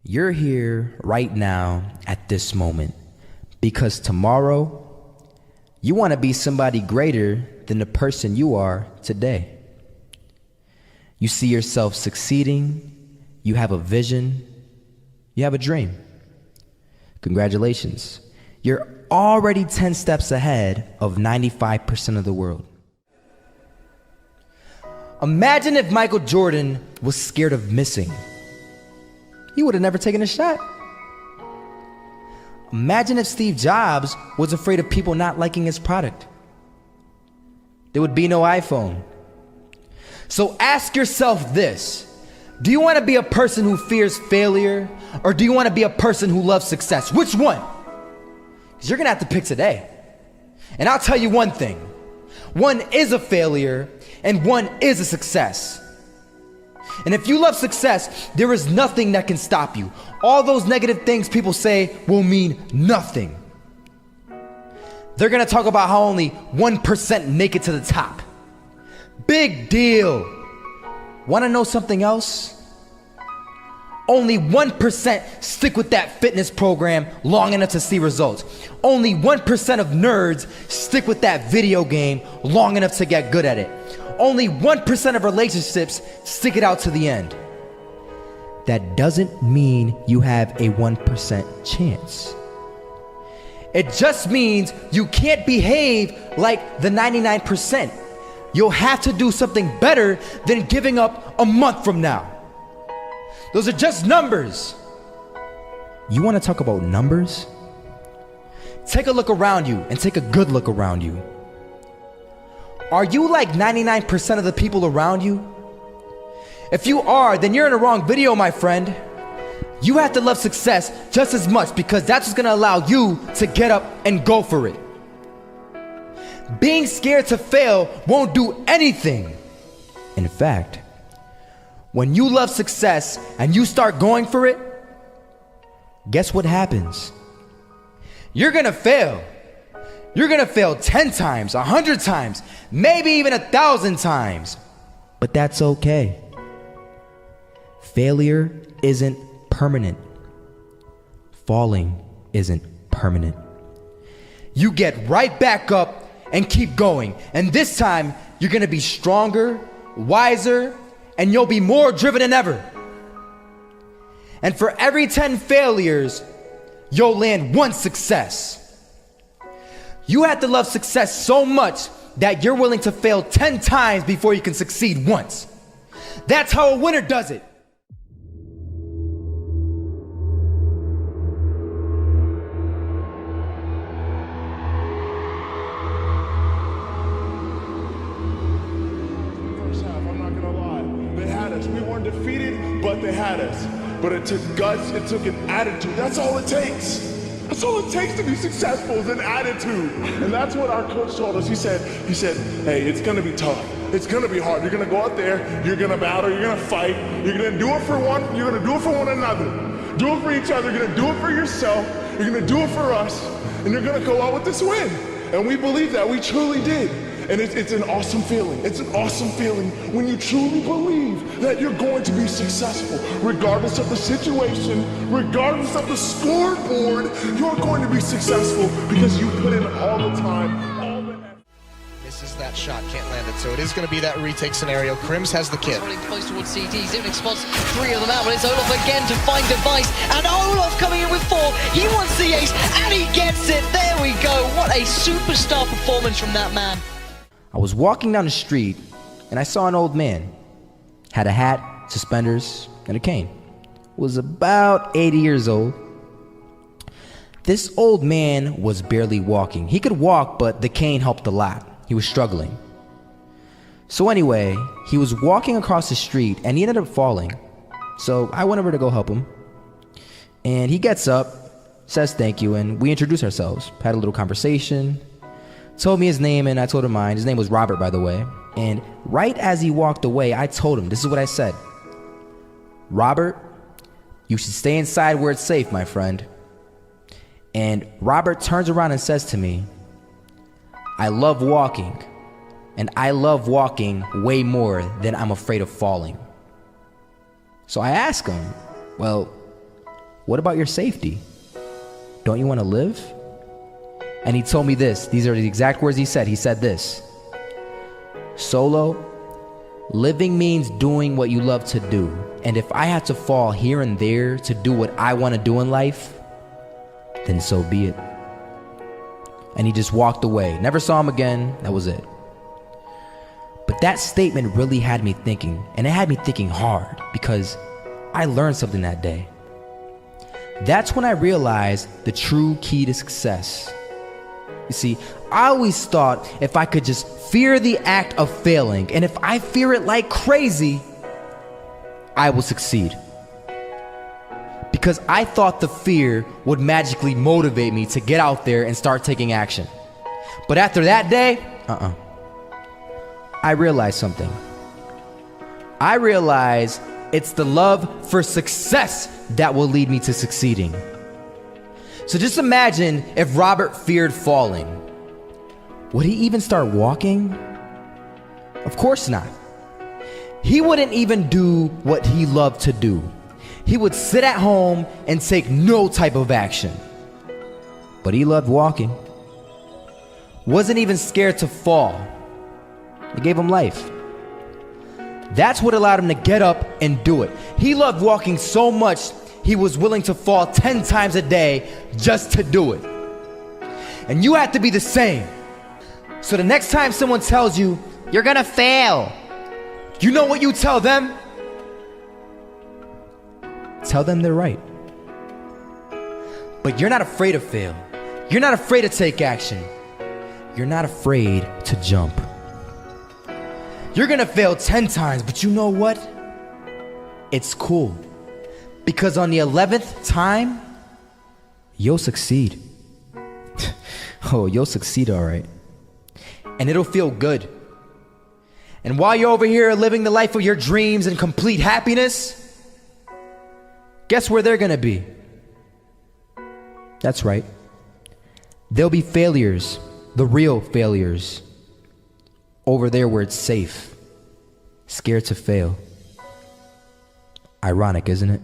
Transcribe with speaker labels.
Speaker 1: You're here right now at this moment because tomorrow you want to be somebody greater than the person you are today. You see yourself succeeding, you have a vision, you have a dream. Congratulations. You're already 10 steps ahead of 95% of the world. Imagine if Michael Jordan was scared of missing. He would have never taken a shot. Imagine if Steve Jobs was afraid of people not liking his product. There would be no iPhone. So ask yourself this: do you want to be a person who fears failure, or do you want to be a person who loves success? Which one? Because you're gonna have to pick today. And I'll tell you one thing: one is a failure and one is a success. And if you love success, there is nothing that can stop you. All those negative things people say will mean nothing. They're gonna talk about how only 1% make it to the top. Big deal. Wanna know something else? Only 1% stick with that fitness program long enough to see results. Only 1% of nerds stick with that video game long enough to get good at it. Only 1% of relationships stick it out to the end. That doesn't mean you have a 1% chance. It just means you can't behave like the 99%. You'll have to do something better than giving up a month from now. Those are just numbers. You want to talk about numbers? Take a look around you and take a good look around you. Are you like 99% of the people around you? If you are, then you're in the wrong video, my friend. You have to love success just as much because that's what's gonna allow you to get up and go for it. Being scared to fail won't do anything. In fact, when you love success and you start going for it, guess what happens? You're gonna fail. You're gonna fail 10 times, 100 times, maybe even 1,000 times. But that's okay. Failure isn't permanent. Falling isn't permanent. You get right back up and keep going. And this time, you're gonna be stronger, wiser, and you'll be more driven than ever. And for every 10 failures, you'll land one success. You have to love success so much that you're willing to fail 10 times before you can succeed once. That's how a winner does it.
Speaker 2: First half, I'm not gonna lie. They had us. We weren't defeated, but they had us. But it took guts, it took an attitude. That's all it takes. That's all it takes to be successful is an attitude. And that's what our coach told us. He said, hey, it's gonna be tough. It's gonna be hard. You're gonna go out there, you're gonna battle, you're gonna fight, you're gonna do it for one, you're gonna do it for one another. Do it for each other, you're gonna do it for yourself, you're gonna do it for us, and you're gonna go out with this win. And we believe that, we truly did. And it's an awesome feeling. It's an awesome feeling when you truly believe that you're going to be successful. Regardless of the situation, regardless of the scoreboard, you're going to be successful because you put in all the time, all the effort.
Speaker 3: Misses that shot, can't land it. So it is going to be that retake scenario. Crims has the kit.
Speaker 4: Running close towards CT. Zivnik spots 3 of them out, but it's Olof again to find Device. And Olof coming in with 4. He wants the ace, and he gets it. There we go. What a superstar performance from that man.
Speaker 1: I was walking down the street and I saw an old man. Had a hat, suspenders, and a cane. Was about 80 years old. This old man was barely walking. He could walk, but the cane helped a lot. He was struggling. So anyway, he was walking across the street and he ended up falling. So I went over to go help him. And he gets up, says thank you, and we introduced ourselves. Had a little conversation. Told me his name and I told him mine. His name was Robert, by the way. And right as he walked away, I told him, this is what I said. Robert, you should stay inside where it's safe, my friend. And Robert turns around and says to me, I love walking. And I love walking way more than I'm afraid of falling. So I ask him, well, what about your safety? Don't you want to live? And he told me this. These are the exact words he said. He said this: Solo, living means doing what you love to do. And if I had to fall here and there to do what I want to do in life, then so be it. And he just walked away. Never saw him again. That was it. But that statement really had me thinking, and it had me thinking hard, because I learned something that day. That's when I realized the true key to success. You see, I always thought if I could just fear the act of failing, and if I fear it like crazy, I will succeed. Because I thought the fear would magically motivate me to get out there and start taking action. But after that day, I realized something. I realized it's the love for success that will lead me to succeeding. So just imagine if Robert feared falling. Would he even start walking? Of course not. He wouldn't even do what he loved to do. He would sit at home and take no type of action. But he loved walking. Wasn't even scared to fall. It gave him life. That's what allowed him to get up and do it. He loved walking so much, he was willing to fall 10 times a day just to do it. And you have to be the same. So the next time someone tells you, you're gonna fail, you know what you tell them? Tell them they're right. But you're not afraid to fail. You're not afraid to take action. You're not afraid to jump. You're gonna fail 10 times, but you know what? It's cool. Because on the 11th time, you'll succeed. Oh, you'll succeed, all right. And it'll feel good. And while you're over here living the life of your dreams and complete happiness, guess where they're gonna be? That's right. They'll be failures, the real failures. Over there where it's safe, scared to fail. Ironic, isn't it?